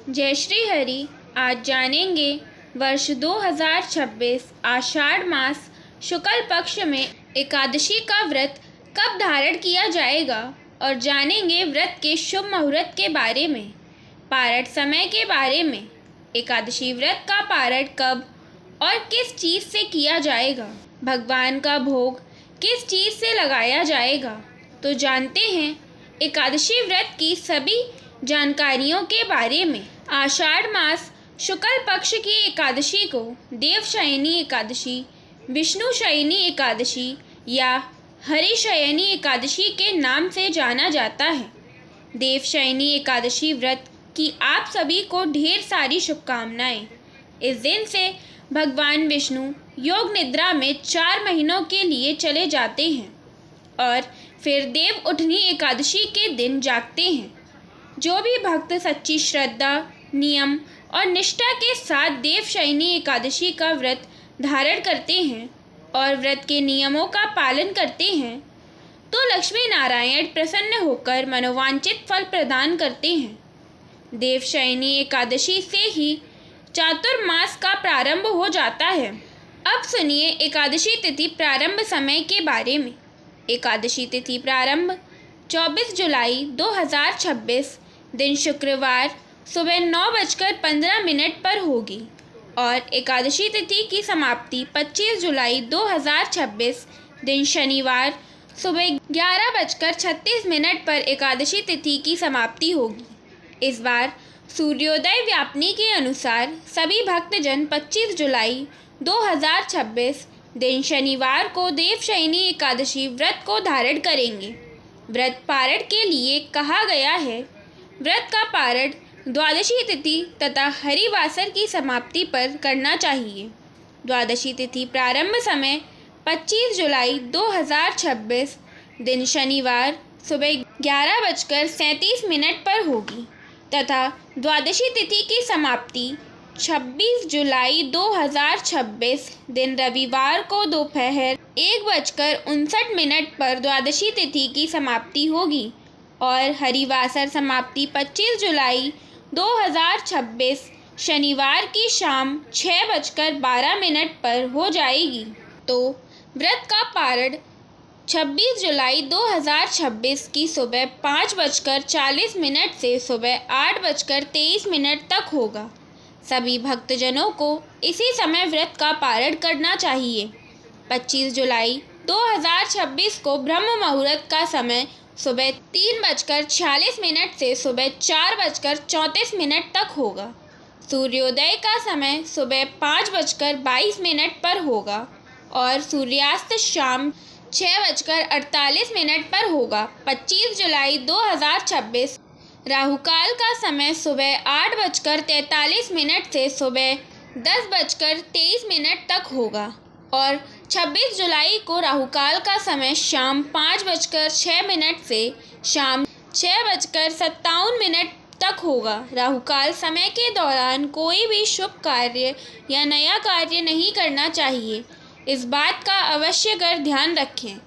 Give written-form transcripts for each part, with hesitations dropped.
जय श्री हरि। आज जानेंगे वर्ष 2026 आषाढ़ मास शुक्ल पक्ष में एकादशी का व्रत कब धारण किया जाएगा और जानेंगे व्रत के शुभ मुहूर्त के बारे में, पारण समय के बारे में, एकादशी व्रत का पारण कब और किस चीज़ से किया जाएगा, भगवान का भोग किस चीज़ से लगाया जाएगा। तो जानते हैं एकादशी व्रत की सभी जानकारियों के बारे में। आषाढ़ मास शुक्ल पक्ष की एकादशी को देवशयनी एकादशी, विष्णुशयनी एकादशी या हरिशयनी एकादशी के नाम से जाना जाता है। देवशयनी एकादशी व्रत की आप सभी को ढेर सारी शुभकामनाएं। इस दिन से भगवान विष्णु योग निद्रा में 4 महीनों के लिए चले जाते हैं और फिर देव उठनी एकादशी के दिन जागते हैं। जो भी भक्त सच्ची श्रद्धा, नियम और निष्ठा के साथ देवशयनी एकादशी का व्रत धारण करते हैं और व्रत के नियमों का पालन करते हैं तो लक्ष्मी नारायण प्रसन्न होकर मनोवांछित फल प्रदान करते हैं। देवशयनी एकादशी से ही चातुर्मास का प्रारंभ हो जाता है। अब सुनिए एकादशी तिथि प्रारंभ समय के बारे में। एकादशी तिथि प्रारंभ 24 जुलाई 2026 दिन शुक्रवार सुबह 9:15 पर होगी और एकादशी तिथि की समाप्ति 25 जुलाई 2026 दिन शनिवार सुबह 11:36 पर एकादशी तिथि की समाप्ति होगी। इस बार सूर्योदय व्यापनी के अनुसार सभी भक्तजन 25 जुलाई 2026 दिन शनिवार को देवशयनी एकादशी व्रत को धारण करेंगे। व्रत पारण के लिए कहा गया है। व्रत का पारण द्वादशी तिथि तथा हरिवासर की समाप्ति पर करना चाहिए। द्वादशी तिथि प्रारंभ समय 25 जुलाई 2026 दिन शनिवार सुबह 11:37 पर होगी तथा द्वादशी तिथि की समाप्ति 26 जुलाई 2026 दिन रविवार को दोपहर 1:59 पर द्वादशी तिथि की समाप्ति होगी और हरिवासर समाप्ति 25 जुलाई 2026 शनिवार की शाम 6:12 पर हो जाएगी। तो व्रत का पारण 26 जुलाई 2026 की सुबह 5:40 से सुबह 8:23 तक होगा। सभी भक्तजनों को इसी समय व्रत का पारण करना चाहिए। 25 जुलाई 2026 को ब्रह्म मुहूर्त का समय सुबह 3:46 से सुबह 4:34 तक होगा। सूर्योदय का समय सुबह 5:22 पर होगा और सूर्यास्त शाम 6:48 पर होगा। 25 जुलाई 2026 राहुकाल का समय सुबह 8:43 से सुबह 10:23 तक होगा और 26 जुलाई को राहुकाल का समय शाम 5:06 से शाम 6:57 तक होगा। राहुकाल समय के दौरान कोई भी शुभ कार्य या नया कार्य नहीं करना चाहिए। इस बात का अवश्य कर ध्यान रखें।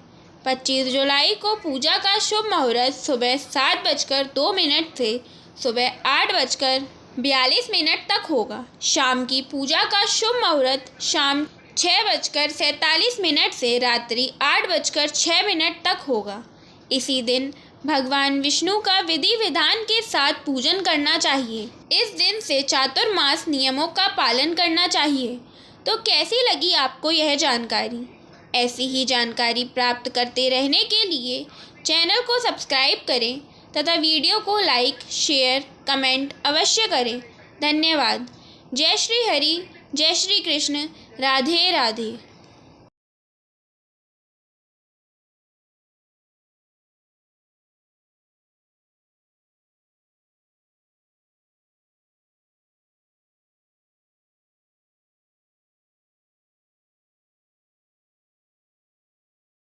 25 जुलाई को पूजा का शुभ मुहूर्त सुबह 7:02 से सुबह 8:42 तक होगा। शाम की पूजा का शुभ मुहूर्त शाम 6:47 से रात्रि 8:06 तक होगा। इसी दिन भगवान विष्णु का विधि विधान के साथ पूजन करना चाहिए। इस दिन से चातुर्मास नियमों का पालन करना चाहिए। तो कैसी लगी आपको यह जानकारी? ऐसी ही जानकारी प्राप्त करते रहने के लिए चैनल को सब्सक्राइब करें तथा वीडियो को लाइक, शेयर, कमेंट अवश्य करें। धन्यवाद। जय श्री हरि, जय श्री कृष्ण, राधे राधे।